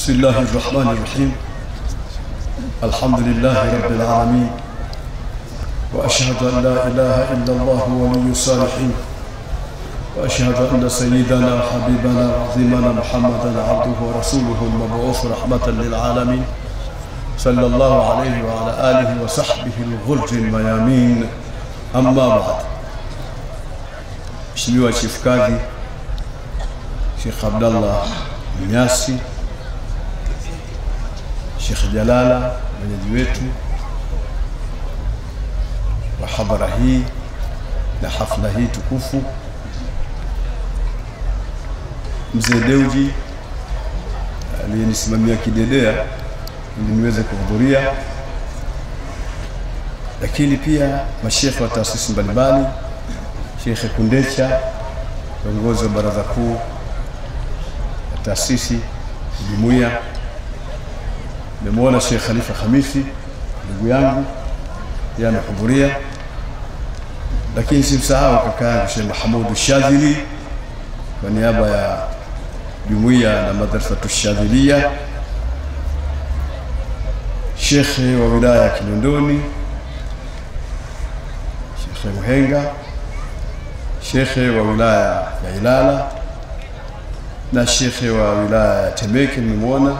بسم الله الرحمن الرحيم. الحمد لله رب العالمين، وأشهد أن لا إله إلا الله ولي الصالحين، وأشهد أن سيدنا وحبيبنا وعظيمنا محمدا عبده ورسوله المبعوث رحمة للعالمين، صلى الله عليه وعلى آله وصحبه الغر الميامين. أما بعد. Mheshimiwa Chief Kadhi Sheikh Abdallah Mnyasi, Sheikh Jalala mwenyeji wetu wa hadhara hii na hafla hii tukufu, Mzee Deuji aliyenisimamia kidedea ili niweze kuhudhuria, lakini pia mashekhe wa taasisi mbalimbali, Sheikh Kundecha kiongozi wa baraza kuu ya taasisi jumuiya, nimeona Sheikh Khalifa Khamisi ndugu yangu yeye amehudhuria, lakini simsahau kaka yangu Sheikh Mahmud Shadhili kwa niaba ya jumuiya na madrasa Shadhilia, Sheikh wa wilaya ya Kinondoni Sheikh Muhenga, Sheikh wa wilaya ya Ilala na Sheikh wa wilaya ya Temeke nimeona,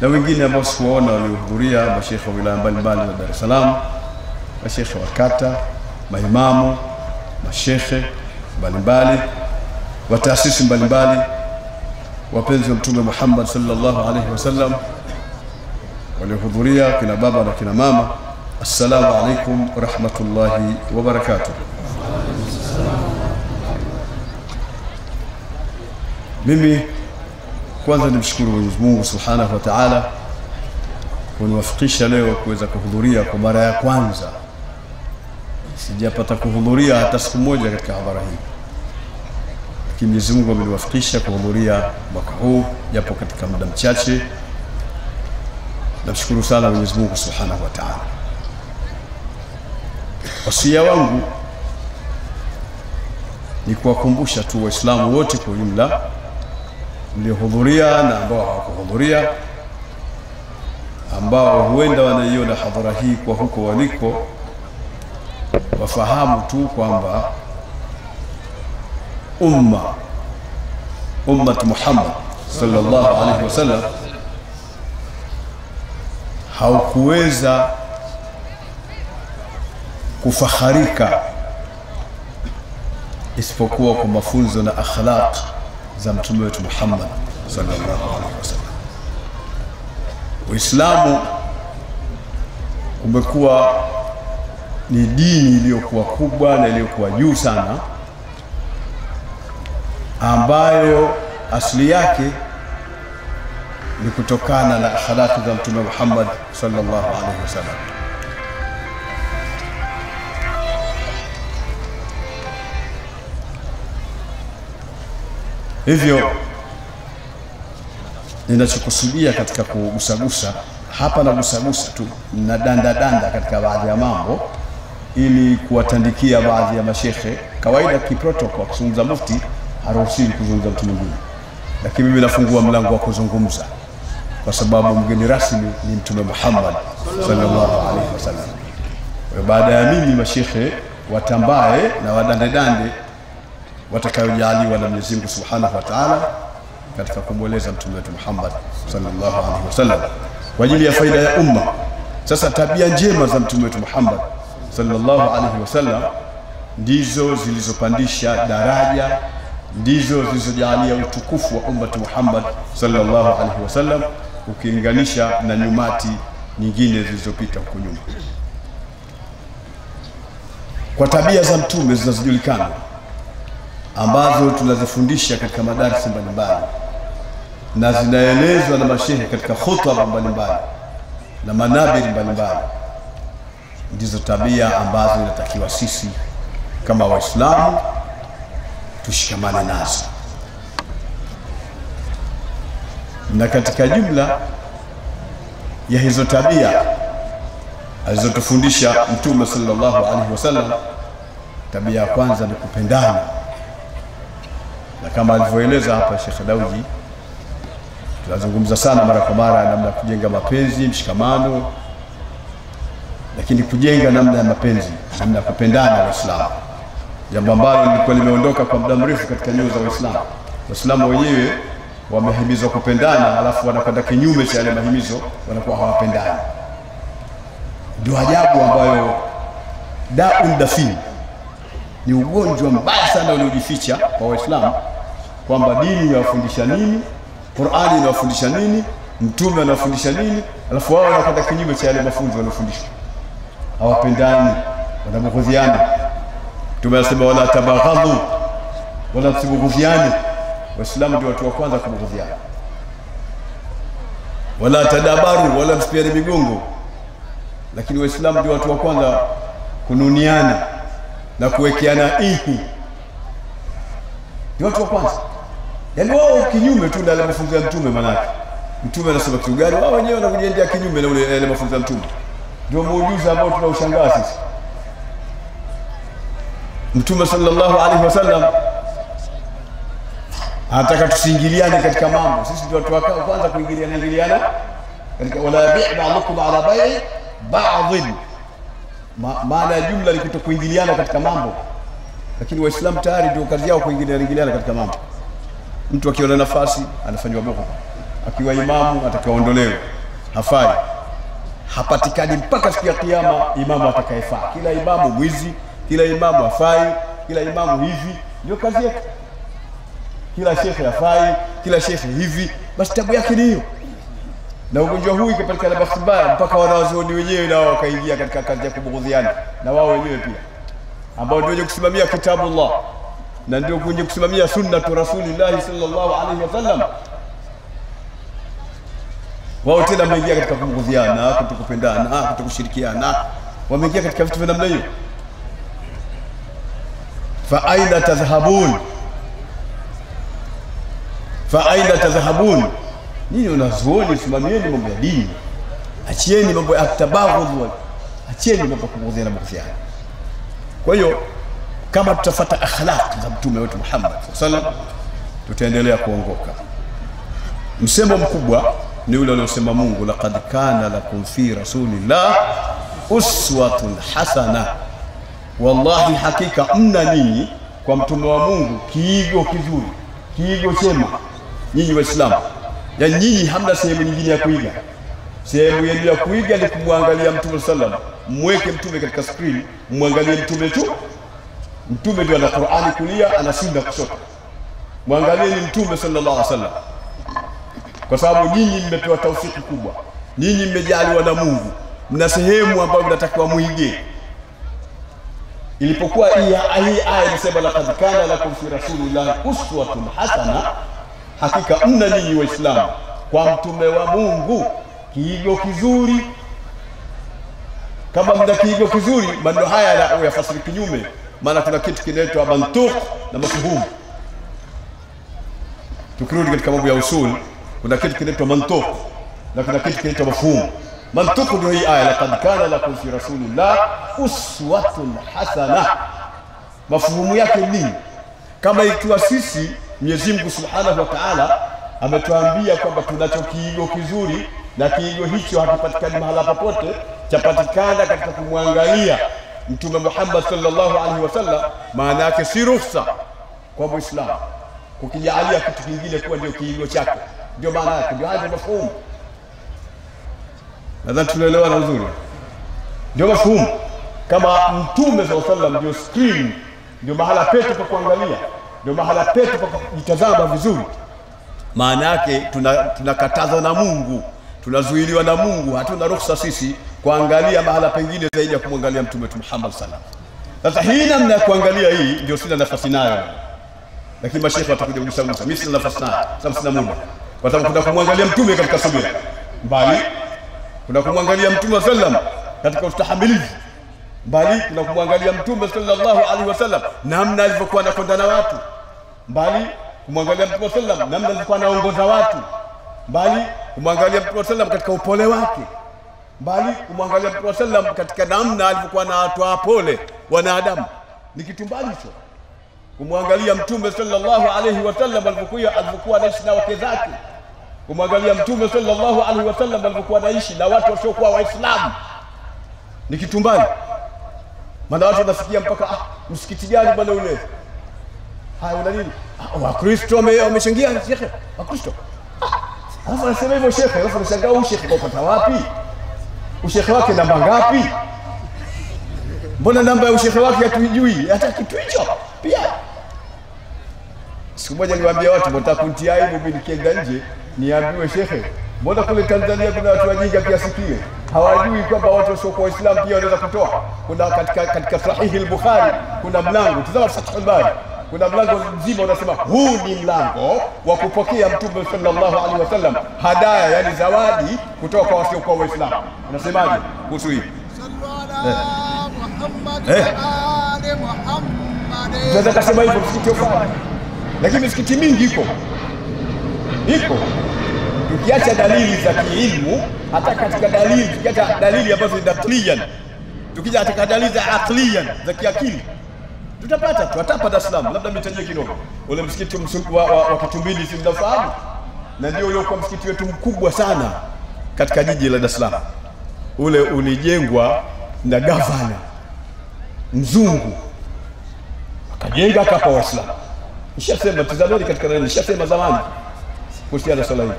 na wengine ambao sikuwaona waliohudhuria, masheikh wa wilaya mbalimbali za Dar es Salaam, masheikh wa kata, maimamu, masheikh mbalimbali wa taasisi mbalimbali, wapenzi wa Mtume Muhammad sallallahu alaihi wasallam waliohudhuria, kina baba na kina mama. Assalamu alaikum wa rahmatullahi wa barakatuh. Mimi kwanza nimshukuru Mwenyezi Mungu Subhanahu wa Ta'ala kuniwafikisha leo kuweza kuhudhuria kwa mara ya kwanza. Sijapata kuhudhuria hata siku moja katika hadhara hii, lakini Mwenyezi Mungu ameniwafikisha kuhudhuria mwaka huu japo katika muda mchache. Namshukuru sana Mwenyezi Mungu Subhanahu wa Ta'ala. Wasia wangu ni kuwakumbusha tu Waislamu wote kwa ujumla mliohudhuria na ambao hawakuhudhuria, ambao huenda wanaiona hadhara hii kwa huko waliko, wafahamu tu kwamba ummat Muhammad sallallahu alaihi wasallam haukuweza kufakharika isipokuwa kwa mafunzo na akhlaq za mtume wetu Muhammad sallallahu alaihi wasallam. Uislamu umekuwa ni dini iliyokuwa kubwa na iliyokuwa juu sana, ambayo asili yake ni kutokana na akhlaq za mtume Muhammad sallallahu alaihi wasallam. Hivyo ninachokusudia katika kugusagusa hapa na gusagusa tu na danda katika baadhi ya mambo ili kuwatandikia baadhi ya mashekhe. Kawaida kiprotokol kuzungumza mufti haruhusiwi kuzungumza mtu mwingine, lakini mimi nafungua mlango wa kuzungumza kwa sababu mgeni rasmi ni Mtume Muhammad sallallahu alaihi wasallam. Baada ya mimi mashekhe watambae na wadande watakayojaliwa na Mwenyezi Mungu Subhanahu wa Ta'ala katika kumweleza mtume wetu Muhammad sallallahu alaihi wasallam kwa ajili ya faida ya umma. Sasa tabia njema za mtume wetu Muhammad sallallahu alaihi wasallam ndizo zilizopandisha daraja, ndizo zilizojalia utukufu wa umma Muhammad sallallahu alaihi wasallam ukilinganisha na nyumati nyingine zilizopita huko nyuma. Kwa tabia za mtume zinazojulikana ambazo tunazifundisha katika madarasa mbalimbali na zinaelezwa na mashehe katika khutba mbalimbali na manabiri mbalimbali, ndizo tabia ambazo inatakiwa sisi kama Waislamu tushikamane nazo. Na katika jumla ya hizo tabia alizotufundisha Mtume sallallahu alaihi wasallam, tabia ya kwanza ni kupendana, na kama alivyoeleza hapa Sheikh Dauji tunazungumza sana mara kwa mara namna kujenga mapenzi, mshikamano, lakini kujenga namna ya mapenzi, namna ya kupendana Waislamu, jambo ambalo lilikuwa limeondoka kwa muda mrefu katika nyoyo za Waislamu. Waislamu wenyewe wamehimizwa kupendana, alafu wanakwenda kinyume cha yale mahimizo, wanakuwa hawapendani. Ndio ajabu ambayo daun dafin, ni ugonjwa mbaya sana uliojificha kwa Waislamu, kwamba dini inawafundisha nini, Qur'ani inawafundisha nini, mtume anafundisha nini, alafu wao wanakwenda kinyume cha yale mafunzo wanayofundishwa. Hawapendani, wanabughudhiana. Mtume anasema wala tabaghadhu wala tusibughudhiane. Waislamu ndio watu wa kwanza kubughudhiana. Wala tadabaru wala msipiane migongo. Lakini Waislamu ndio watu wa kwanza kununiana na kuwekeana ihi. Ndio watu wa kwanza. Yaani wao kinyume tu na yale mafunzo ya mtume manake. Mtume anasema kitu gani, wao wenyewe wanakujiendea kinyume na yale mafunzo ya mtume. Ndio muujiza ambao tunaushangaa sisi. Mtume sallallahu alaihi wasallam anataka tusiingiliane katika mambo. Sisi ndio watu wa kwanza kuingiliana katika wala yabi' ba'dukum ala bai'i ba'd. Maana ya jumla ni kutokuingiliana katika mambo. Lakini Waislamu tayari ndio kazi yao kuingiliana katika mambo. Mtu akiona nafasi anafanywa boko. Akiwa imamu atakaondolewa. Hafai. Hapatikani mpaka siku ya kiyama imamu atakayefaa. Kila imamu mwizi, kila imamu hafai, kila imamu hivi, ndio kazi yake. Kila shekhe hafai, kila shekhe hivi, basi tabu yake ni hiyo. Na ugonjwa huu ikapatikana bahati mbaya mpaka wanawazuoni wenyewe nao wakaingia katika kazi ya kubughudhiana, na wao wenyewe pia ambao ndio wenye kusimamia kitabullah na ndio wenye kusimamia sunnatu Rasulillah sallallahu alaihi wasallam. Wao tena wameingia katika kubughudhiana, kutokupendana, kutokushirikiana, wameingia katika vitu vya namna hiyo. Fa aina tadhhabun, fa aina tadhhabun. Nini unazuoni, simamieni mambo ya dini, achieni mambo ya tabaghudh, achieni mambo ya kubughudhiana bughudhiana. Kwa hiyo kama tutafuata akhlaq za mtume wetu Muhammad sallallahu alaihi wasallam tutaendelea kuongoka. Msemo mkubwa ni ule uliosema Mungu, laqad kana lakum fi rasulillah uswatun hasana. Wallahi hakika mna ninyi kwa mtume wa Mungu kiigo kizuri, kiigo chema nyinyi Waislamu. Ya nyinyi hamna sehemu nyingine ya kuiga. Sehemu yenu ya kuiga ni kumwangalia mtume sallam. Mweke mtume katika screen, muangalie mtume tu. Mtume ndio ana Qur'ani kulia, ana sunna kushoto. Muangalie ni mtume sallallahu alaihi wasallam. Kwa sababu nyinyi mmepewa taufiki kubwa. Nyinyi mmejaliwa na Mungu. Mna sehemu ambayo mnatakiwa muige. Ilipokuwa hii aya inasema laqad kana lakum fi rasulillah uswatun hasana, hakika mna ninyi Waislamu kwa mtume wa Mungu kiigo kizuri. Kama mna kiigo kizuri, maneno haya yafasiri kinyume, maana kuna kitu kinaitwa mantuq na mafhum. Tukirudi katika mambo ya usul, kuna kitu kinaitwa mantuq na kuna kitu kinaitwa mafhum. Mantuq ndio hii aya, laqad kana lakum fi rasulillah uswatun hasana. Mafhumu yake nini? Kama ikiwa sisi Mwenyezi Mungu Subhanahu wa Ta'ala ametuambia kwamba tunacho kiigo kizuri, na kiigo hicho hakipatikani mahala popote, chapatikana katika kumwangalia Mtume Muhammad sallallahu alaihi wasallam, maana yake si ruhusa kwa Muislamu kukijalia kitu kingine kuwa ndio kiigo chake. Ndio maana yake, ndio hapo mafhumu. Nadhani tunaelewana vizuri. Ndio mafhumu. Kama Mtume sallallahu alaihi wasallam ndio screen, ndio mahala petu pa kuangalia, ndio mahala petu pa kujitazama vizuri, maana yake tunakatazwa na Mungu, tunazuiliwa na Mungu, hatuna ruhusa sisi kuangalia mahala pengine zaidi ya kumwangalia Mtume wetu Muhammad sallallahu alaihi wasallam. Sasa hii namna ya kuangalia hii ndio sina nafasi nayo, lakini mashaikh watakuja kunishauri. Mimi sina nafasi nayo, sababu sina muda, kwa sababu kuna kumwangalia Mtume katika subira bali, kuna kumwangalia Mtume sallallahu alaihi wasallam katika ustahimilivu bali, kuna kumwangalia Mtume sallallahu alaihi wasallam namna alivyokuwa anakwenda na watu bali, kumwangalia Mtume sallallahu alaihi wasallam namna alivyokuwa anaongoza watu bali, kumwangalia Mtume sallallahu alaihi wasallam katika upole wake bali, kumwangalia Mtume sallallahu alaihi wasallam katika namna alivyokuwa na watu wapole wanadamu. Ni kitu mbali hicho. Kumwangalia Mtume sallallahu alaihi wasallam alivyokuwa anaishi na wake zake kumwangalia Mtume sallallahu alaihi wasallam alipokuwa anaishi na watu wasiokuwa Waislamu ni kitu mbali. Maana watu wanasikia mpaka msikiti gani bwana ule? Haya una nini? Wakristo wamechangia shekhe, Wakristo. Alafu anasema hivyo shekhe, alafu anashangaa huyu shekhe kapata wapi? Ushekhe wake namba ngapi? Mbona namba ya ushekhe wake hatujui? Hata kitu hicho pia. Siku moja niwaambia watu mtakuntia aibu mimi nikienda nje niambiwe shekhe, mbona kule Tanzania kuna watu wajinga kiasi kile? Hawajui kwamba watu wasiokuwa Waislamu pia wanaweza kutoa. Kuna katika Sahihi al-Bukhari kuna mlango, tazama Fathul Bari. Kuna mlango mzima unasema huu ni mlango wa kupokea Mtume sallallahu alaihi wasallam hadaya, yani zawadi kutoka kwa wasiokuwa Waislamu. Unasemaje kuhusu hili? Tunaweza kusema hivyo msikiti ufanye. Lakini misikiti mingi iko. Tukiacha dalili za kiilmu, hata katika dalili, tukiacha dalili ambazo ni aqliyan, tukija katika dalili za aqliyan za kiakili, tutapata tu hapa Dar es Salaam. Labda nitajie kidogo ule msikiti wa Kitumbili, si mnafahamu, na ndio ule kwa msikiti wetu mkubwa sana katika jiji la Dar es Salaam. Ule ulijengwa na gavana mzungu, akajenga hapa Waislamu. Nishasema tazameni katika nani, nishasema zamani kuhusiana na swala hili.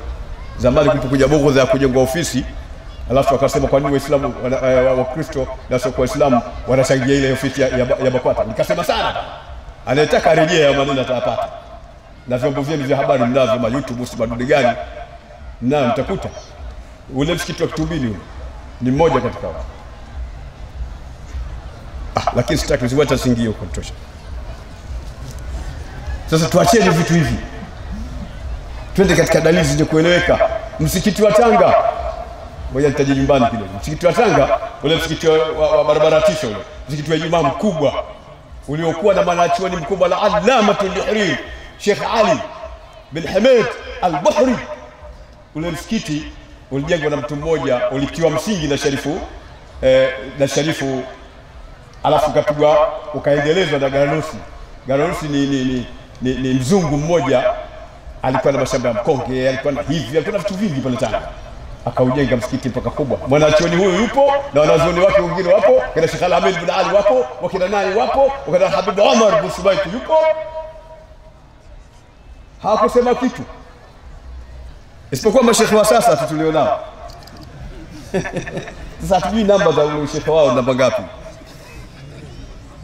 Zamani kulipokuja bogo za kujenga ofisi, alafu akasema kwa nini Waislamu wa Kristo na sio kwa Waislamu wanachangia ile ofisi ya BAKWATA. Nikasema sana, anataka rejea ya maneno atapata. Na vyombo vyenu vya habari mnavyo, YouTube si madude gani, na mtakuta ule msikiti wa Kitumbili ule ni mmoja katika wao. Lakini sitaki ziwata singio huko tosha. Sasa tuacheni vitu hivi, twende katika dalili zenye kueleweka. Msikiti wa Tanga, ngoja nitaje nyumbani kidogo. Msikiti wa Tanga, ule msikiti wa barabara tisho ule, msikiti wa Ijumaa mkubwa uliokuwa na mwanachuoni mkubwa la Allamatul Ihrir Sheikh Ali bin Hamid al-Buhri. Ule msikiti ulijengwa na mtu mmoja, ulitiwa msingi na Sharifu alafu kapigwa ukaendelezwa na Garanusi. Garanusi ni mzungu mmoja, alikuwa na mashamba ya mkonge, alikuwa na hivi, alikuwa na vitu vingi pale Tanga. Akaujenga msikiti mpaka kubwa. Mwanachuoni huyu yupo na wanazuoni wake wengine wapo, kina Sheikh Al-Hamid bin Ali wapo, wakina nani wapo, wakina Habib Omar bin Subayt yupo. Hawakusema kitu isipokuwa mashekhe wa sasa tulionao. Sasa hatujui namba za ule shekhe wao namba ngapi.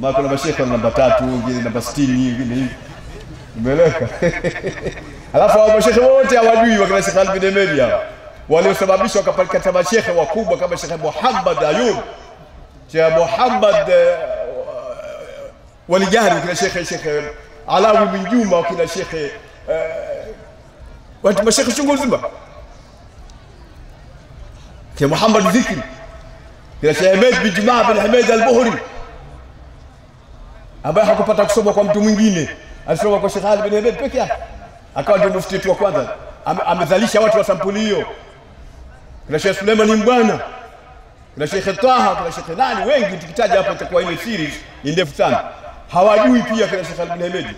Kuna mashekhe wa namba 3, wengine namba 60, wengine hivi. Umeeleka? Alafu hao mashekhe wote hawajui wakina Sheikh Al-Bin Media waliosababisha wakapata mashekhe wakubwa kama Sheikh Muhammad Ayub, Sheikh Muhammad Walijari, wakina Sheikh Alawi bin Juma, wakina Sheikh watu mashekhe chungu nzima, Sheikh Muhammad Zikri, kina Sheikh Ahmed bin Jumaa bin Hamid al-Buhri, ambaye hakupata kusoma kwa mtu mwingine, alisoma kwa Sheikh Ali bin Hamid peke yake, akawa ndio mufti wetu wa kwanza. Amezalisha watu wa sampuli hiyo. Kuna Sheikh Suleiman Mbwana, kuna Sheikh Taha, kuna Sheikh nani wengi, tukitaja hapa itakuwa ile series ni ndefu sana. Hawajui pia kuna Sheikh Ali bin Hamid.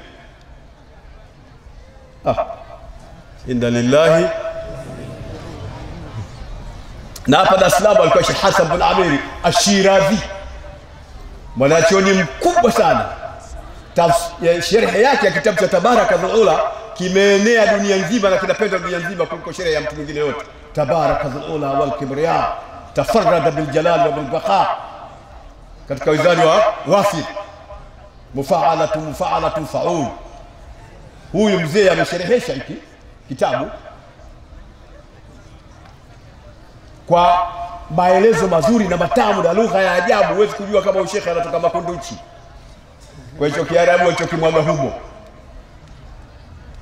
Inna lillahi. Na hapa Dar es Salaam alikuwa Sheikh Hassan bin Amiri Ashirazi, mwanachuoni mkubwa sana. Sharhi yake ya kitabu cha Tabarakul Ula kimeenea dunia nzima na kinapendwa dunia nzima kuliko sharhi ya mtu mwingine yote. Tabarakul Ula wal Kibriya tafarrada bil jalal wa bil baqa, katika wizani wa Wafi mufa'alatu fa'ul. Huyu mzee amesherehesha hiki kitabu kwa maelezo mazuri na matamu na lugha ya ajabu. Huwezi kujua kama ushekhe anatoka Makunduchi kwa hicho Kiarabu alichokimwaga humo.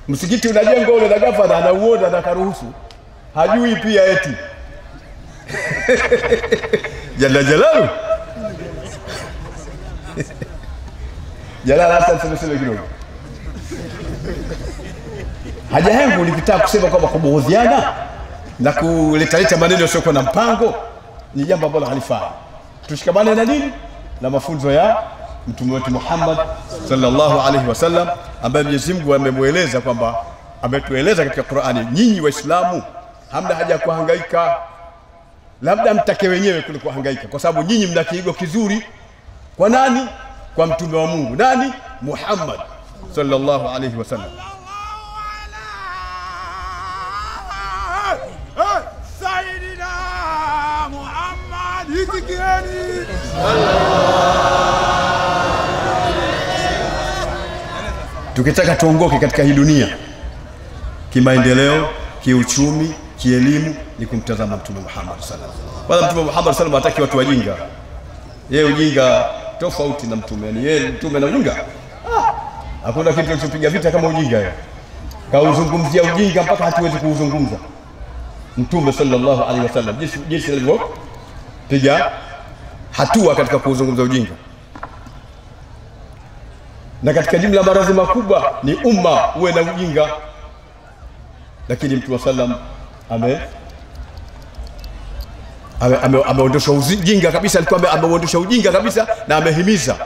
Msikiti unajengwa ule na gavana anauona na karuhusu, hajui pia eti jalla jalalu jalala. Hata tuseme kidogo haja yangu nikitaka kusema kwamba kubughudhiana na kuleta maneno yasiyokuwa na mpango ni jambo ambalo halifai. Tushikamane na nini? Na mafunzo ya Mtume wetu Muhammad sallallahu alaihi wasallam, ambaye Mwenyezi Mungu amemueleza kwamba, ametueleza katika Qur'ani, nyinyi Waislamu hamna haja ya kuhangaika, labda mtake wenyewe kule kuhangaika, kwa sababu nyinyi mna kiigo kizuri. Kwa nani? Kwa mtume wa Mungu. Nani? Muhammad sallallahu alayhi wasallam. Sayyidina Muhammad itikieni. Tukitaka tuongoke katika hii dunia kimaendeleo, kiuchumi, kielimu, ni kumtazama Mtume Muhammad sallallahu alaihi wasallam. Bwana Mtume Muhammad sallallahu alaihi wasallam hataki watu wajinga. Yeye ujinga tofauti na mtume. Yani yeye mtume na ujinga. Hakuna kitu kilichopiga vita kama ujinga yeye. Kauzungumzia ujinga mpaka hatuwezi kuuzungumza. Mtume sallallahu alaihi wasallam jinsi alivyo piga hatua katika kuuzungumza ujinga. Na katika jumla maradhi makubwa ni umma uwe na ujinga. Lakini Mtume sallam ameondosha ujinga kabisa. Alikuwa ameondosha ujinga kabisa na amehimiza.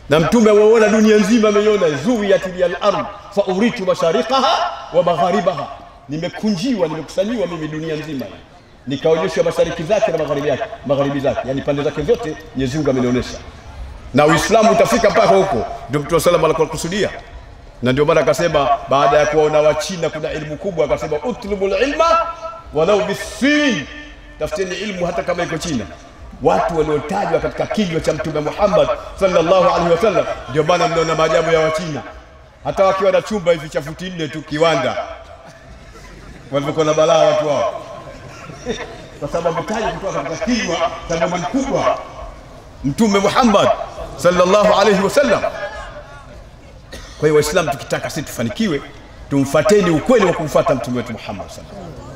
Na Mtume waona dunia nzima ameiona, zuwiyatil al-ard fa uritu mashariqaha wa magharibaha, nimekunjiwa, nimekusanyiwa mimi dunia nzima, nikaonyesha mashariki zake na magharibi zake, yani pande zake zote Mwenyezi Mungu amenionyesha. Na Uislamu utafika mpaka huko. Ndio Mtume sallallahu alikuwa kusudia. Na ndio maana akasema baada ya kuona wa China kuna elimu kubwa, akasema utlubul ilma walau bisin, tafuteni ilmu hata kama iko China. Watu waliotajwa katika kinywa cha Mtume Muhammad sallallahu alaihi wasallam, ndio maana mnaona maajabu ya Wachina. Hata wakiwa na chumba hivi cha futi 4 tu kiwanda, walivyokuwa na balaa watu wao, kwa sababu mtaji kutoka katika kinywa cha mama mkubwa Mtume Muhammad sallallahu alaihi wasallam. Kwa hiyo Waislamu tukitaka sisi tufanikiwe, tumfuateni ukweli wa kumfuata Mtume wetu Muhammad sallallahu alaihi wasallam.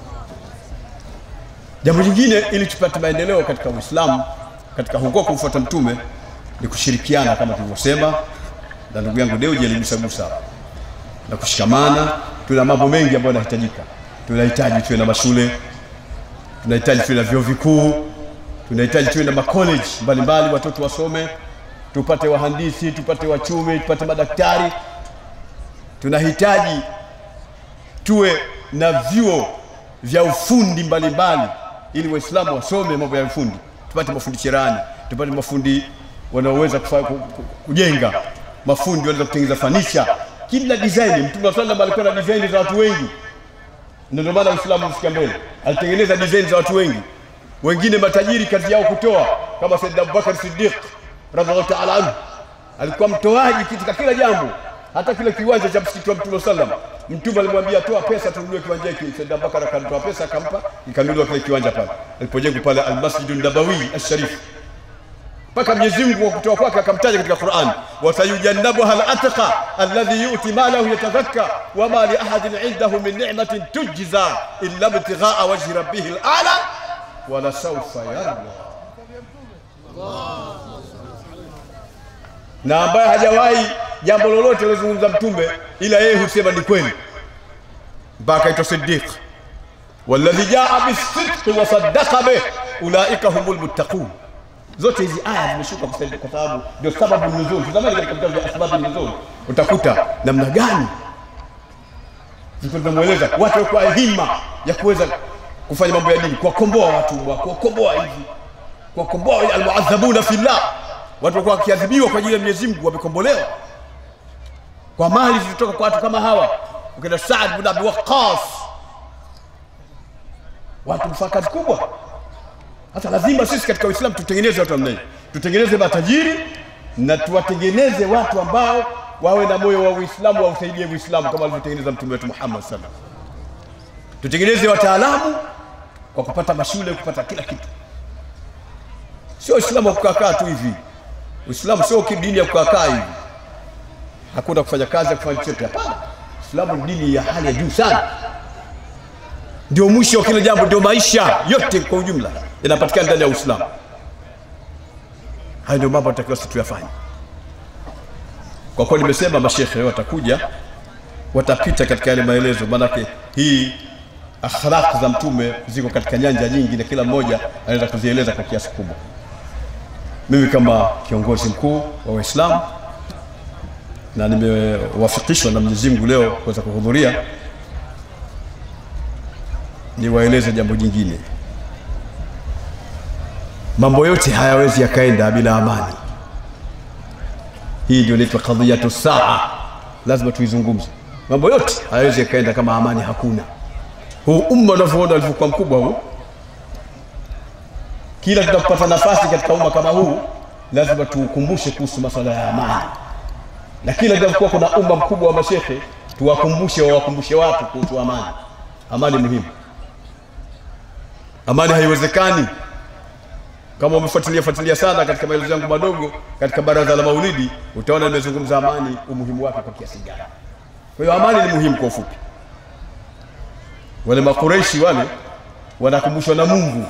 Jambo lingine ili tupate maendeleo katika Uislamu, katika huko kumfuata Mtume, ni kushirikiana kama tulivyosema, na ndugu yangu Dewji aligusagusa, na kushikamana. Tuna mambo mengi ambayo yanahitajika. Tunahitaji tuwe na mashule, tunahitaji tuwe na vyuo vikuu, tunahitaji tuwe na macollege mbalimbali, watoto wasome, tupate wahandisi, tupate wachumi, tupate madaktari. Tunahitaji tuwe na vyuo vya ufundi mbalimbali ili Waislamu wasome mambo ya ufundi. Tupate mafundi cherehani, tupate mafundi wanaoweza kujenga, mafundi wanaweza kutengeneza furniture, kila design. Mtume sallallahu alikuwa na design za watu wengi. Ndio maana Uislamu ufika mbele. Alitengeneza design za watu wengi. Wengine matajiri kazi yao kutoa, kama Sayyid Abubakar Siddiq radhiallahu ta'ala anhu, alikuwa mtoaji katika kila jambo. Hata kile kiwanja cha msikiti wa Mtume sallam, Mtume alimwambia toa pesa tununue kiwanja hiki. Sayyid Abubakar akatoa pesa akampa, ikanunuliwa kile kiwanja pale alipojengwa pale al-Masjid an-Nabawi al-Sharif. Mpaka Mwenyezi Mungu kwa kutoa kwake akamtaja katika Qur'an, wa sayujannabuha al-atqa alladhi yu'ti malahu yatazakka wa ma li ahadin 'indahu min ni'matin tujza illa ibtigha'a wajhi rabbih al-a'la wa la sawfa yarda. Na ambaye hajawahi jambo lolote lilozungumza Mtume ila yeye husema ni kweli, mpaka ito Siddiq, walladhi jaa bis-sidqi wa saddaqa bih ulaika humul muttaqun. Zote hizi aya zimeshuka kwa sababu ndio sababu nuzul. Tazamani katika kitabu cha sababu nuzul utakuta namna gani tunamueleza watu kwa hima ya kuweza kufanya mambo ya dini, kuwakomboa watu, kuwakomboa hivi, kuwakomboa almu'adhabuna fillah. Watu walikuwa wakiadhibiwa kwa ajili ya Mwenyezi Mungu, wamekombolewa kwa mali zilizotoka kwa watu kama hawa. Ukenda Saad bin Abi Waqqas, watu mfanya kazi kubwa. Hata lazima sisi katika Uislamu tutengeneze watu namna hii, tutengeneze matajiri na tuwatengeneze watu ambao wawe na moyo wa Uislamu, wausaidie Uislamu kama alivyotengeneza Mtume wetu Muhammad sallallahu alaihi wasallam. Tutengeneze wataalamu kwa kupata mashule, kupata kila kitu. Sio Uislamu wa kukaa tu hivi. Uislamu sio dini ya kukaa hivi. Hakuna kufanya kazi, kufanya chochote, hapana. Uislamu ni dini ya hali ya juu sana. Ndio mwisho wa kila jambo, ndio maisha yote kwa ujumla yanapatikana ndani ya Uislamu. Hayo ndio mambo tunatakiwa sisi tuyafanye. Kwa kweli nimesema mashehe watakuja, watapita katika yale maelezo, maana hii akhlaq za Mtume ziko katika nyanja nyingi na kila mmoja anaweza kuzieleza kwa kiasi kubwa. Mimi kama kiongozi mkuu wa Waislamu na nimewafikishwa na Mwenyezi Mungu leo kuweza kuhudhuria, niwaeleze jambo jingine. Mambo yote hayawezi yakaenda bila amani. Hii ndio inaitwa qadhiyatu saa, lazima tuizungumze. Mambo yote hayawezi yakaenda kama amani hakuna. Huu umma unavyoona ulivyokuwa mkubwa huu, kila tunapopata nafasi katika umma kama huu lazima tukumbushe kuhusu masuala ya amani. Na kila tunapokuwa kuna umma mkubwa wa mashehe tuwakumbushe watu kuhusu amani. Amani muhimu. Amani haiwezekani. Kama umefuatilia sana katika maelezo yangu madogo katika baraza la Maulidi, utaona nimezungumza amani, umuhimu wake kwa kiasi gani. Kwa hiyo amani ni muhimu kwa ufupi. Wale Makureishi wale wanakumbushwa na Mungu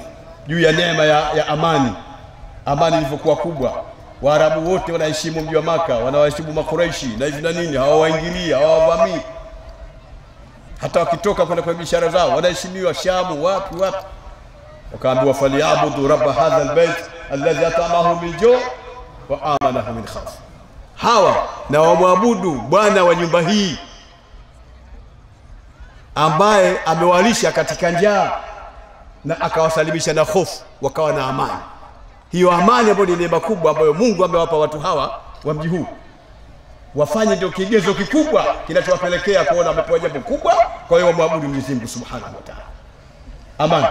juu ya neema ya amani. Amani ilivyokuwa kubwa. Waarabu wote wanaheshimu mji wa Maka, wanawaheshimu Makureishi na hivi na nini, hawawaingilii, hawavamii. Hata wakitoka kwenda kwa biashara zao wanaheshimiwa Shamu, wapi. Wakaambiwa faliabudu rabb hadha albayt alladhi at'amahu min ju' wa amanahu min khawf. Hawa na wamwabudu Bwana wa nyumba hii ambaye amewalisha katika njaa na akawasalimisha na hofu, wakawa na amani. Hiyo amani ambayo ni neema kubwa ambayo Mungu amewapa watu hawa wa mji huu, wafanye ndio kigezo kikubwa kinachowapelekea kuona wamepewa jambo kubwa. Kwa hiyo wamwabudu Mwenyezi Mungu Subhanahu wa Ta'ala. Amani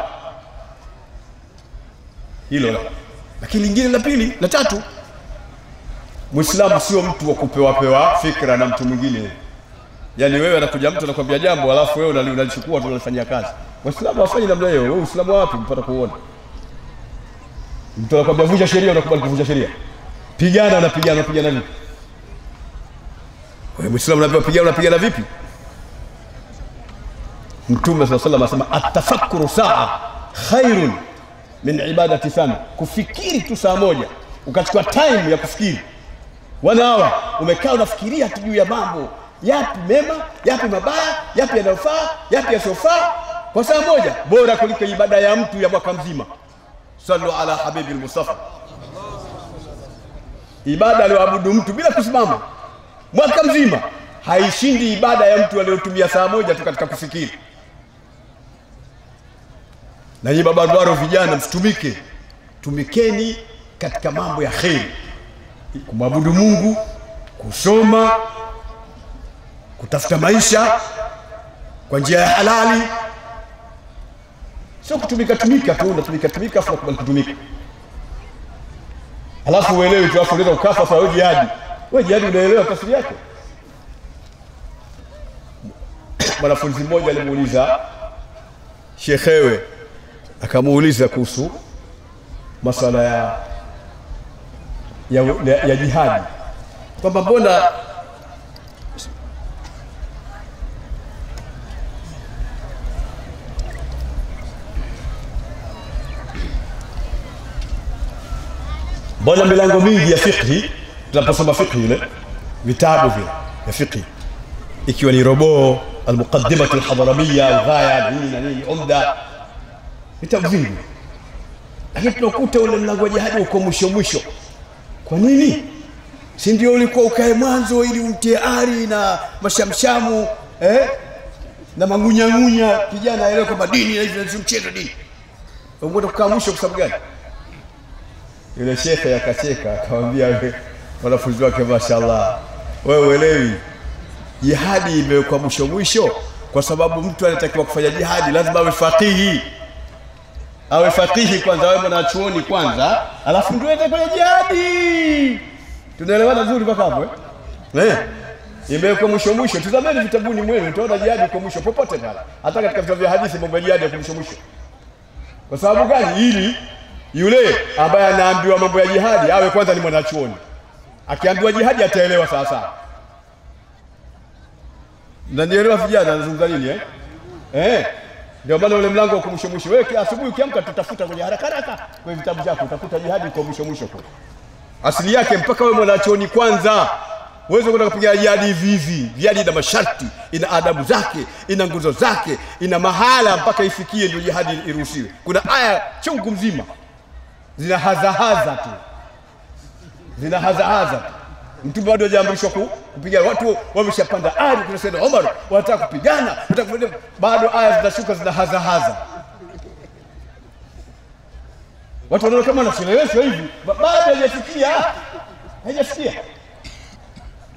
hilo. Lakini lingine la pili, la tatu, Muislamu sio mtu wa kupewa fikra na mtu mwingine. Yaani wewe anakuja mtu anakuambia jambo alafu wewe unalichukua tu unalifanyia kazi. Waislamu wafanye namna hiyo. Wewe Uislamu wapi mpaka kuona? Mtu anakuambia vunja sheria, unakubali kuvunja sheria. Pigana, unapigana vipi? Wewe Muislamu unapigana vipi? Mtume sallallahu alayhi wasallam asema atafakkuru saa khairun min ibadati sana. Kufikiri tu saa moja, ukachukua time ya kufikiri. Hawa umekaa unafikiria tu juu ya mambo yapi mema, yapi mabaya, yapi yanayofaa, yapi yasiyofaa, kwa saa moja, bora kuliko ibada ya mtu ya mwaka mzima. Sallu ala habibil Mustafa. Ibada aliyoabudu mtu bila kusimama mwaka mzima haishindi ibada ya mtu aliyotumia saa moja tu katika kufikiri. Na nyinyi baba vijana, msitumike, tumikeni katika mambo ya kheri, kumwabudu Mungu, kusoma, kutafuta maisha kwa njia ya halali. Sio kutumika tu, unatumika afu kubali kutumika. Alafu uelewe tu, afu unaweza ukafa kwa wewe jihadi. Wewe jihadi unaelewa tafsiri yake? Mwanafunzi mmoja alimuuliza shekhewe, akamuuliza kuhusu masuala ya jihadi, kwamba mbona milango mingi ya fiqh, tunaposoma fiqh ile vitabu vile ya fiqh, ikiwa ni robo al-muqaddimah al-hadramiyya, al-ghaya, nini umda, vitabu vingi, lakini tunakuta ule mlango wa jihadi uko mwisho. Kwa nini? Si ndio ulikuwa ukae mwanzo ili umtie ari na mashamshamu na mangunya kijana aelewe kwamba dini na hizo mchezo dini. Ungoenda kukaa mwisho kwa sababu gani? Yule shekhe akacheka akamwambia wanafunzi wake, mashaallah, wewe uelewi jihadi imekuwa mwisho kwa sababu mtu anatakiwa kufanya jihadi lazima awe faqihi kwanza, awe mwanachuoni kwanza, alafu ndio aende kwenye jihadi. Tunaelewana vizuri mpaka hapo imekuwa mwisho. Tazameni vitabuni mwenu, utaona jihadi kwa mwisho popote pale. Hata katika vitabu vya hadithi mambo ya jihadi kwa mwisho. Kwa sababu gani? Ili yule ambaye anaambiwa mambo ya jihadi awe kwanza ni mwanachuoni. Akiambiwa jihadi ataelewa sawa. Ndanielewa vijana nazungumza nini ndio maana ule mlango uko mwisho. Wewe asubuhi ukiamka tutafuta kwenye haraka kwa vitabu vyako, utakuta jihadi kwa mwisho kwa asili yake, mpaka wewe mwanachuoni kwanza uweze kwenda kupiga jihadi hivi. Jihadi ina masharti, ina adabu zake, ina nguzo zake, ina mahala mpaka ifikie ndio jihadi iruhusiwe. Kuna aya chungu mzima zina hazahaza tu. Mtume bado hajaamrishwa kupigana. Watu wameshapanda ari kwa Sayyid Umar, wanataka kupigana, bado aya zinashuka zinahaza. Watu wanaona kama wanacheleweshwa hivi, bado hajafikia.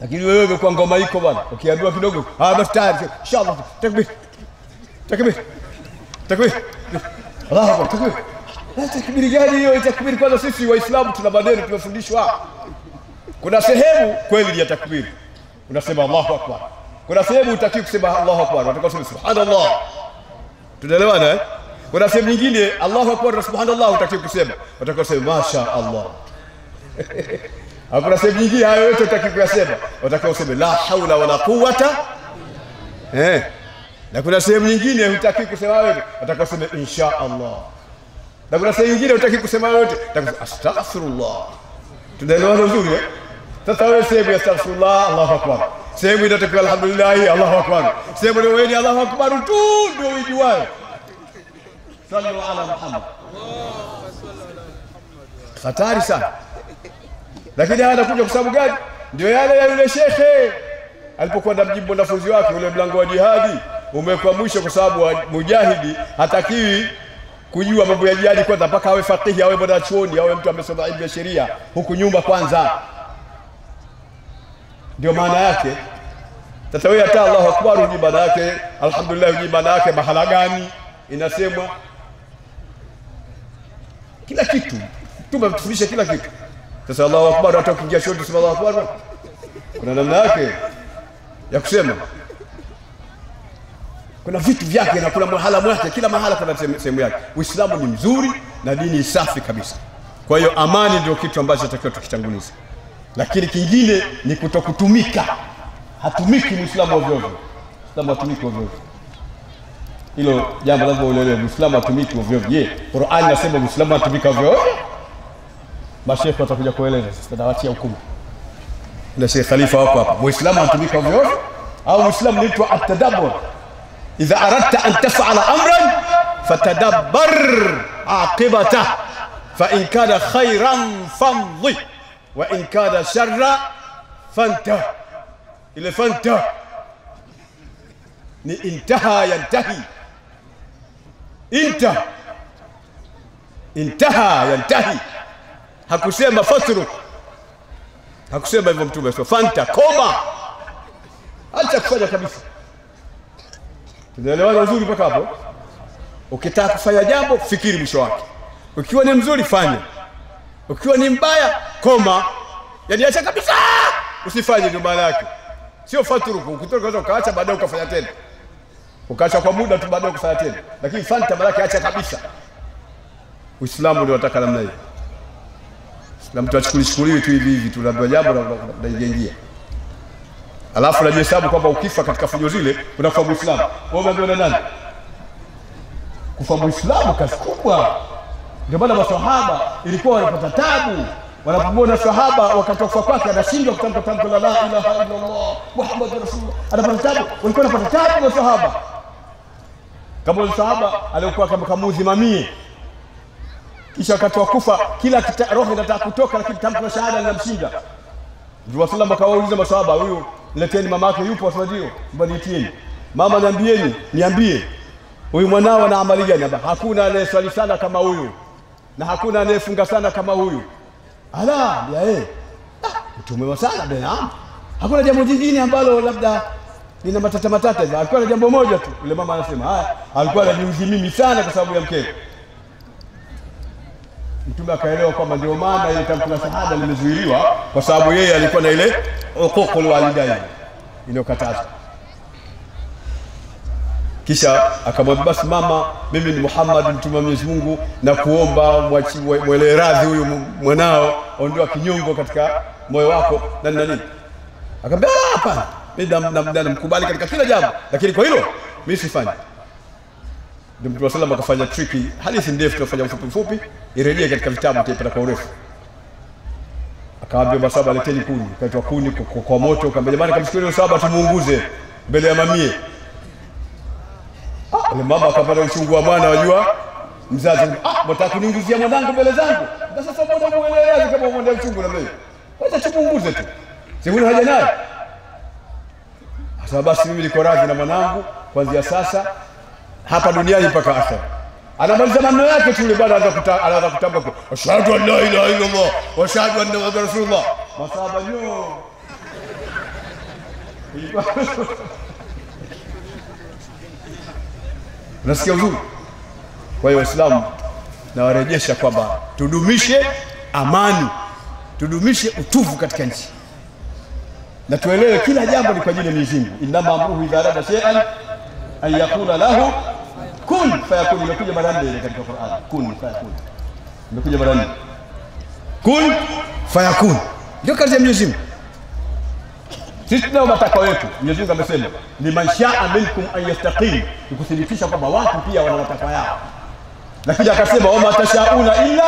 Lakini wewe umekuwa ngoma iko bwana, ukiambiwa kidogo, basi tayari inshallah, takbir. Allahu Akbar, takbir. Takbiri gani hiyo? Takbiri kwanza sisi Waislamu tuna maneno tumefundishwa. Kuna sehemu kweli ya takbiri unasema Allahu Akbar. Kuna sehemu hutaki kusema Allahu Akbar, unataka kusema subhanallah. Tunaelewana eh? Kuna sehemu nyingine Allahu Akbar na subhanallah hutaki kusema, unataka kusema masha Allah. Hakuna sehemu nyingine hayo yote hutaki kusema, unataka kusema la haula wala quwwata. Na kuna sehemu nyingine hutaki kusema wewe, unataka kusema insha Allah. Na kuna sehemu nyingine hutaki kusema yote, unataka astaghfirullah. Tunaelewana vizuri eh? Sasa wewe sehemu ya astaghfirullah Allahu Akbar, sehemu inatakiwa alhamdulillah Allahu Akbar, sehemu ndio wewe Allahu Akbar tu ndio ujiwae. Sallu ala Muhammad. Hatari sana. Lakini anakuja kwa sababu gani? Ndio yale ya yule shekhe alipokuwa anamjibu mwanafunzi wake, ule mlango wa jihadi umekuwa mwisho kwa sababu mujahidi hatakiwi kujua mambo ya jihadi kwanza mpaka awe faqihi, awe mwanachuoni, awe mtu amesoma elimu ya sheria huku nyumba kwanza. Ndio maana yake. Sasa wewe hata Allahu Akbar hujui maana yake, alhamdulillah hujui maana yake, mahala gani inasemwa, kila kitu tumefundisha kila kitu. Sasa Allahu Akbar hata ukiingia shoti sema Allahu Akbar, kuna namna yake ya kusema, kuna vitu vyake na kuna mahala mwake, kila mahala kuna sehemu yake. Uislamu ni mzuri na dini safi kabisa. Kwa hiyo amani ndio kitu ambacho tunatakiwa tukitangulize. Lakini kingine ni kutokutumika. Hatumiki Muislamu ovyo ovyo. Muislamu hatumiki ovyo ovyo. Hilo jambo lazima uelewe, Muislamu hatumiki ovyo ovyo. Je, Qur'an inasema Muislamu hatumiki ovyo ovyo? Mashekhe watakuja kueleza sasa, tawaachia hukumu. Na Sheikh Khalifa wako hapa. Muislamu hatumiki ovyo ovyo au Muislamu ni at-tadabbur? إذا أردت أن تفعل أمرا فتدبر عاقبته فإن كان خيرا فامضي وإن كان شرا فانتهي. إلى فانتهي انتهى ينتهي، انتهى ينتهي. hakusema fatru, hakusema hivyo Mtume. Fanta koma, acha kufanya kabisa. Tunaelewana vizuri mpaka hapo? Ukitaka kufanya jambo fikiri mwisho wake. Ukiwa ni mzuri fanya, ukiwa ni mbaya koma, yani acha kabisa, usifanye. Ndio maana yake, sio fatruku. Ukitoka ukaacha baadaye ukafanya tena, ukaacha kwa muda tu baadaye ukafanya tena. Lakini fanta maana yake acha kabisa. Uislamu ndio unataka namna hiyo. Na mtu achukuliwe tu hivi tunaambiwa jambo na ingia. Alafu unajihesabu kwamba ukifa katika fujo zile unakufa Muislamu. Wewe umeambiwa na nani? Kufa Muislamu kazi kubwa. Ndio maana maswahaba ilikuwa wanapata tabu. Wanapomwona sahaba wakati wa kufa kwake anashindwa kutamka tamko la la ilaha illa Allah Muhammadur Rasulullah, anapata tabu. Walikuwa wanapata tabu na sahaba. Kama sahaba alikuwa kama kamuzi mamie. Kisha wakati wa kufa kila roho inataka kutoka, lakini tamko la shahada linamshinda. Mtume sallallahu akawauliza maswahaba, huyu leteni mama yake yupo? Waswadio, mbaniitieni. Mama niambie huyu mwanao ana amali gani? Hakuna anayeswali sana kama huyu na hakuna anayefunga sana kama huyu. Ala ya mtume sana bwana. Hakuna jambo jingine ambalo labda lina matata hivi. Alikuwa na jambo moja tu. Yule mama anasema haya, alikuwa anajiuzi mimi sana kwa sababu ya mkewe. Mtume akaelewa kwamba ndio maana ile tamko la shahada limezuiliwa, kwa sababu yeye alikuwa na ile uququl walidain inayokatazwa. Kisha akamwambia, basi mama, mimi ni Muhammad mtume wa Mwenyezi Mungu, na kuomba mwele radhi huyu mwanao, ondoa kinyongo katika moyo wako na nini. Akamwambia hapana, mimi namkubali katika kila jambo, lakini kwa hilo mimi sifanyi. Ndio Mtume sallallahu akafanya tricky. Hadithi ndefu tunafanya mfupi irejee katika vitabu taipata kwa urefu. Akaambia masaba leteni kuni, kaitwa kuni kwa moto, akamwambia jamani, kamshukulie saba tumuunguze mbele ya mamie. Ile mama akapata uchungu wa mwana, wajua mzazi, mtaka kuniunguzia mwanangu mbele zangu? Sasa mbona muelewaje kama mwana uchungu na mimi? Wacha tumuunguze tu. Sihuna haja naye. Sasa basi mimi niko radhi na mwanangu kuanzia sasa hapa duniani mpaka akhera. Anamaliza maneno yake tu, bado anaanza kutamka ashhadu an la ilaha illa Allah wa ashhadu anna Muhammadar rasulullah. Masahaba nyo. Nasikia uzuri. Kwa hiyo Waislamu nawarejesha kwamba tudumishe amani, tudumishe utuvu katika nchi. Na tuelewe kila jambo ni kwa ajili ya Mwenyezi Mungu. Inama amruhu idha arada shay'an an yaqula lahu kun fayakun. Imekuja mara 4 katika Qur'an. Kun fayakun. Imekuja mara 4. Kun fayakun. Ndio kazi ya Mwenyezi Mungu. Sisi tunao matakwa yetu. Mwenyezi Mungu amesema liman sha'a minkum an yastaqim, ikuthibitisha kwamba watu pia wana matakwa yao. Lakini akasema wama tashauna illa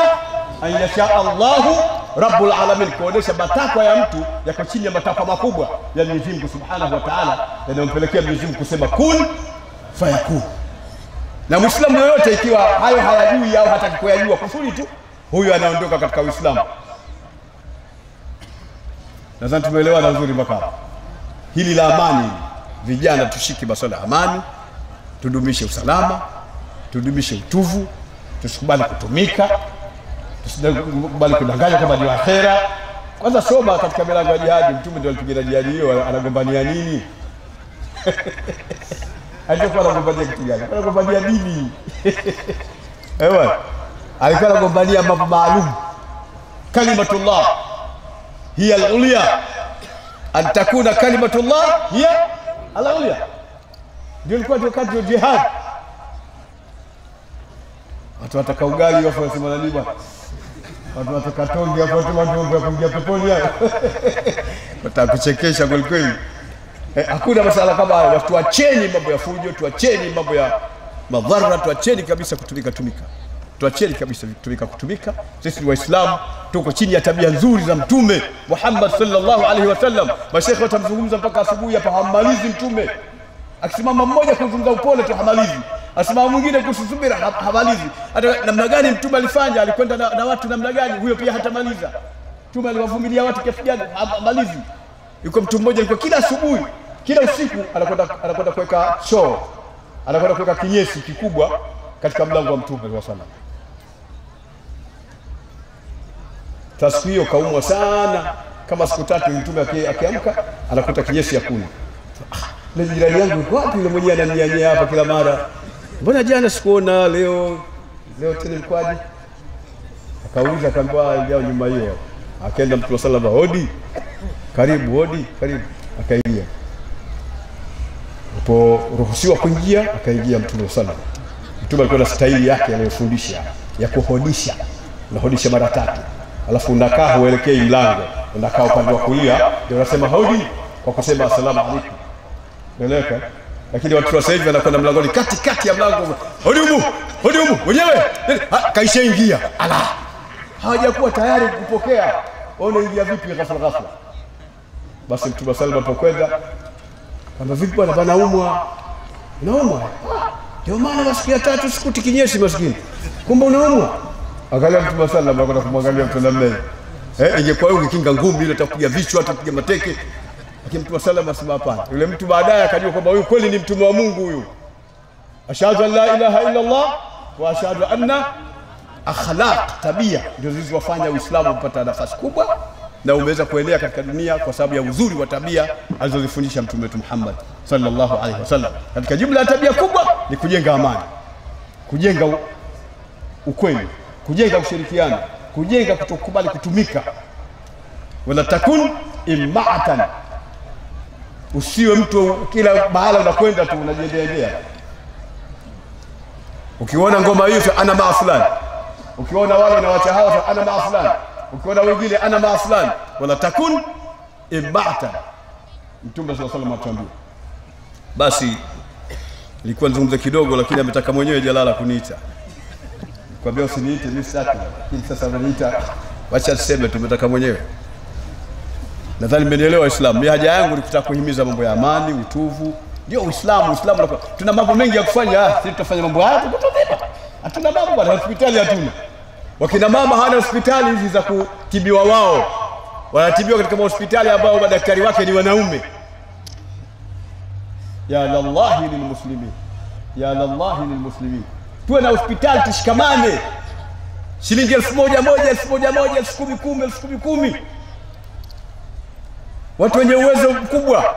an yasha Allahu rabbul alamin, kuonesha matakwa ya mtu yako chini ya matakwa makubwa ya Mwenyezi Mungu Subhanahu wa Ta'ala, yanayompelekea Mwenyezi Mungu kusema kun fayakun. Na Muislamu yoyote ikiwa hayo hayajui au hataki kuyajua kusudi tu, huyu anaondoka katika Uislamu. Nadhani tumeelewana vizuri mpaka hapa. Hili la amani, vijana tushike masuala ya amani, tudumishe usalama, tudumishe utuvu, tusikubali kutumika, tusikubali kudanganya kama ni akhera. Kwanza soma katika milango ya jihad, mtume ndio alipigana jihad hiyo, anagombania nini? Alikuwa anagombania kitu gani? Anagombania dini. Ewa, alikuwa anagombania mambo maalum. Kalimatullah hiya al-ulya, an takuna kalimatullah hiya al-ulya. Ndio ilikuwa wakati wa jihad. Watu wataka ugali wafu wasema nani bwana? Watu wataka tonge hapo, watu mambo ya kuingia peponi hayo. Watakuchekesha kweli kweli. Hakuna masala kama hayo. Watu tuacheni mambo ya fujo, tuacheni mambo ya madhara, tuacheni kabisa kutumika. Tuacheni kabisa kutumika. Sisi ni Waislamu, tuko chini ya tabia nzuri za Mtume Muhammad sallallahu alaihi wasallam. Mashaikh watamzungumza mpaka asubuhi hapa, hamalizi Mtume. Akisimama mmoja kuzungumza upole tu hamalizi. Asimama mwingine kusubiri hamalizi. Hata namna gani Mtume alifanya, alikwenda na watu namna gani, huyo pia hatamaliza. Mtume aliwavumilia watu kiasi gani, hamalizi. Yuko mtu mmoja alikuwa kila asubuhi, kila usiku anakwenda kuweka choo, anakwenda kuweka kinyesi kikubwa katika mlango wa Mtume sallallahu alaihi wasallam. Tasfio kaumwa sana, kama siku 3 Mtume akiamka anakuta kinyesi hakuna. Na jirani yangu yuko wapi yule mwenyewe ananianyia hapa kila mara? Mbona jana sikuona, leo tena mkwaje? Akauliza, akamwambia ndio nyuma hiyo. Akaenda Mtume sallallahu alaihi wasallam, hodi. Karibu. Akaingia. Hapo ruhusiwa kuingia, akaingia Mtume sallallahu alaihi wasallam. Mtume alikuwa na staili yake anayofundisha ya kuhodisha. Unahodisha mara 3. Alafu unakaa uelekee mlango. Unakaa upande wa kulia, ndio unasema hodi kwa kusema asalamu alaykum. Unaeleka? Lakini watu wa sasa hivi wanakwenda mlangoni katikati ya mlango. Hodi humu, mwenyewe. Kaisha ingia. Ala. Hawajakuwa tayari kupokea. Unaingia vipi ghafla? Basi Mtume sallallahu alipokwenda, kama vipi bwana, banaumwa. Unaumwa? Ndio maana nasikia 3 sikuti kinyesi maskini. Kumbe unaumwa. Angalia Mtume sallallahu anakwenda kumwangalia mtu namna hiyo. Ingekuwa yule kinga ngumi ile atakupiga vichwa, atakupiga mateke. Lakini Mtume sallallahu asema hapana. Yule mtu baadaye akajua kwamba huyu kweli ni mtume wa Mungu huyu. Ashhadu an la ilaha illa Allah wa ashhadu anna akhlaq, tabia ndio zilizowafanya Uislamu kupata nafasi kubwa na umeweza kuenea katika dunia kwa sababu ya uzuri wa tabia alizozifundisha Mtume wetu Muhammad sallallahu alaihi wasallam. Katika jumla ya tabia kubwa ni kujenga amani, kujenga ukweli, kujenga ushirikiano, kujenga kutokubali kutumika. Wala takun imma'atan, usiwe mtu kila bahala unakwenda tu unajiendea. Ukiona ngoma hiyo ana maa fulani, ukiona wale na wacha hao ana maa fulani, ukiona wengine ana maa fulani. Wala takun imma'atan, Mtume sallallahu alaihi wasallam atuambia. Basi nilikuwa nizungumza kidogo, lakini ametaka mwenyewe Jalala kuniita. Kwa hiyo usiniite mimi sitaki. Lakini sasa unaniita, wacha tuseme tumetaka mwenyewe. Nadhani mmenielewa Waislamu. Mimi haja yangu ni kutaka kuhimiza mambo ya amani, utuvu. Ndio Uislamu. Tuna mambo mengi ya kufanya, sisi tutafanya mambo haya tukutotema. Hatuna mambo bwana, hospitali hatuna. Wakina mama hana hospitali hizi za kutibiwa wao. wanatibiwa katika hospitali ambao madaktari wake ni wanaume. Ya lallahi lilmuslimin, ya lallahi lilmuslimin. Tuwe na hospitali, tushikamane. Shilingi 1,000 1,000 10,000 10,000. Watu wenye uwezo mkubwa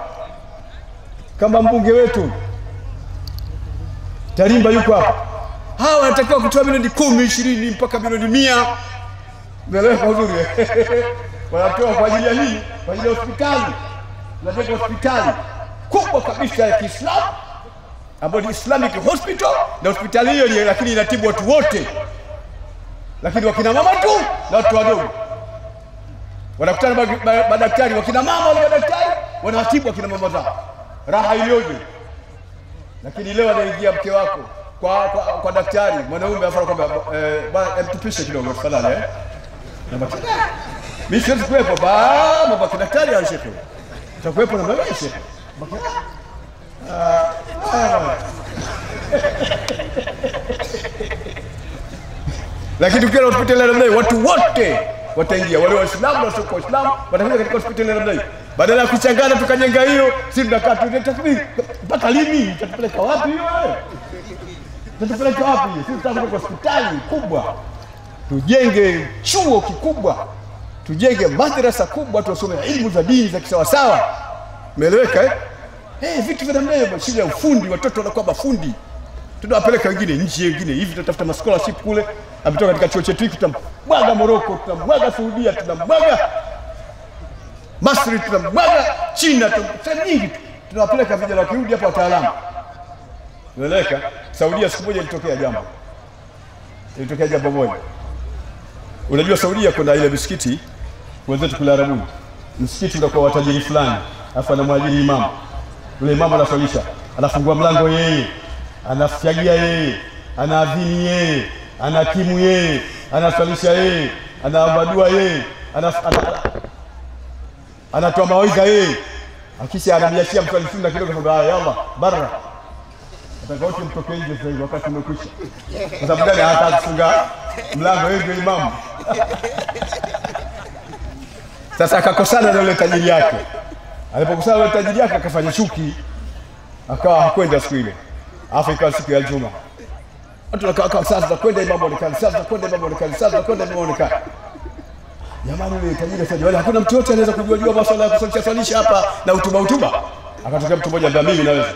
kama mbunge wetu Tarimba yuko hapa. Hawa wanatakiwa kutoa milioni 10, 20 mpaka milioni 100. Unaelewa uzuri? Wanatoa kwa ajili ya nini? Kwa ajili ya hospitali. Tunataka hospitali kubwa kabisa ya Kiislamu ambayo ni Islamic Hospital, na hospitali hiyo ni lakini inatibu watu wote. Lakini wakina mama tu na watu wadogo. Wanakutana madaktari, wakina mama wale madaktari wanawatibu wakina mama zao. Raha iliyoje. Lakini leo anaingia mke wako kwa daktari mwanaume afara kwamba bwana mtupishe kidogo tafadhali mimi siwezi kuwepo baba kwa daktari au shekhe. Utakuwepo na baba shekhe. Lakini tukienda hospitali ya namna hii watu wote wataingia, wale Waislamu na wasio Waislamu watakuja katika hospitali ya namna hii. Badala ya kuchangana tukajenga hiyo, sisi tunakaa tutakubiri mpaka lini? Tutapeleka wapi hiyo wewe? Tutapeleka wapi hiyo? Sisi tunataka hospitali kubwa. Tujenge chuo kikubwa. Tujenge madrasa kubwa, tusome elimu za dini za kisawasawa. Umeeleweka vitu vya namna hiyo, shule ya ufundi, watoto wanakuwa mafundi. Tunawapeleka wengine nchi nyingine hivi, tutatafuta scholarship kule. Ametoka katika chuo chetu hiki, tutamwaga Morocco, tutamwaga Saudia, tutamwaga Masri, tutamwaga China, tutamwaga nyingi. Tunawapeleka vijana wakirudi hapa wataalamu. Unaeleweka? Saudia siku moja ilitokea jambo moja. Unajua Saudia kuna ile misikiti wenzetu kule Arabuni. Msikiti ndio kwa watajiri fulani, afa anamwajiri imamu. Yule imamu anaswalisha, anafungua mlango yeye, anafyagia yeye, anaadhini yeye, anakimu yeye, anaswalisha yeye, anaomba dua yeye, anatoa mawaidha yeye. Akisha anamiashia mtu alifunga kidogo kwamba ya Allah barra. Atakaoti mtoke nje sasa hivi wakati umekwisha. Kwa sababu gani hata kufunga mlango yeye imamu. Sasa akakosana na yule tajiri yake. Alipokosana na yule tajiri yake akafanya chuki. Akawa hakwenda siku ile. Afrika siku ya Ijumaa. Watu wakakaa sasa kwenda imamu onekana, sasa kwenda imamu onekana, sasa kwenda imamu onekana. Jamani yule tajiri sasa wala hakuna mtu yote anaweza kujua masuala ya kusalisha hapa na utuba. Akatokea mtu mmoja ndio mimi na wewe.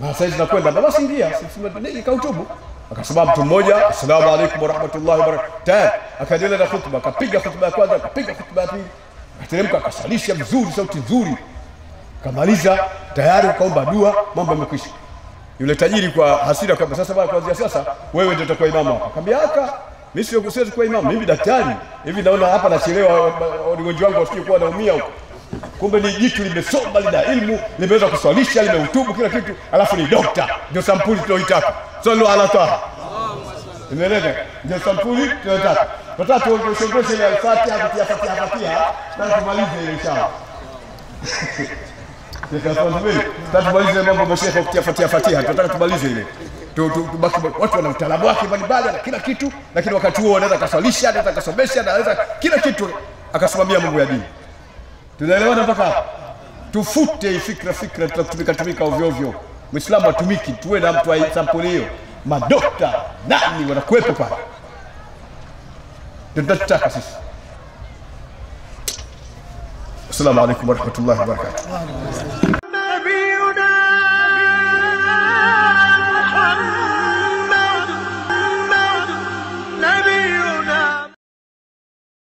Na sasa tunakwenda basi ingia sisi kautubu. Akasema mtu mmoja asalamu alaykum wa rahmatullahi wa barakatuh. Akaendelea na khutba, akapiga khutba ya kwanza, akapiga khutba ya pili. Akateremka akasalisha vizuri, sauti nzuri. Kamaliza tayari kaomba dua, mambo yamekwisha. Yule tajiri kwa hasira kwamba sasa bwana kuanzia sasa wewe ndio utakuwa imamu hapa. Akamwambia mimi siwezi kuwa imamu, mimi daktari. Hivi naona hapa nachelewa wagonjwa wangu wasije kuwa naumia huko. Kumbe ni jitu limesoma, lina elimu, limeweza kuswalisha, limehutubu kila kitu, alafu ni dokta. Ndio sampuli tunayoitaka. Sallu ala taha. Umeelewa? Ndio sampuli tunayotaka. Tunataka tuongeze ile al-Fatiha, Fatiha na tumalize ile inshallah. Tutamalize mambo mashehe kutia Fatiha. Tunataka tumalize ile. Tubaki watu wana mtaalamu wake mbalimbali na kila kitu, lakini wakati huo anaweza kaswalisha, anaweza kasomesha, anaweza kila kitu akasimamia mambo ya dini. Tunaelewana mpaka hapa? Tufute fikra tutatumika ovyo. Muislamu atumiki, tuwe na mtu wa sampuli hiyo. Madokta nani wanakuwepo pale? Tunataka sisi. Assalamu alaykum wa rahmatullahi wa barakatuh.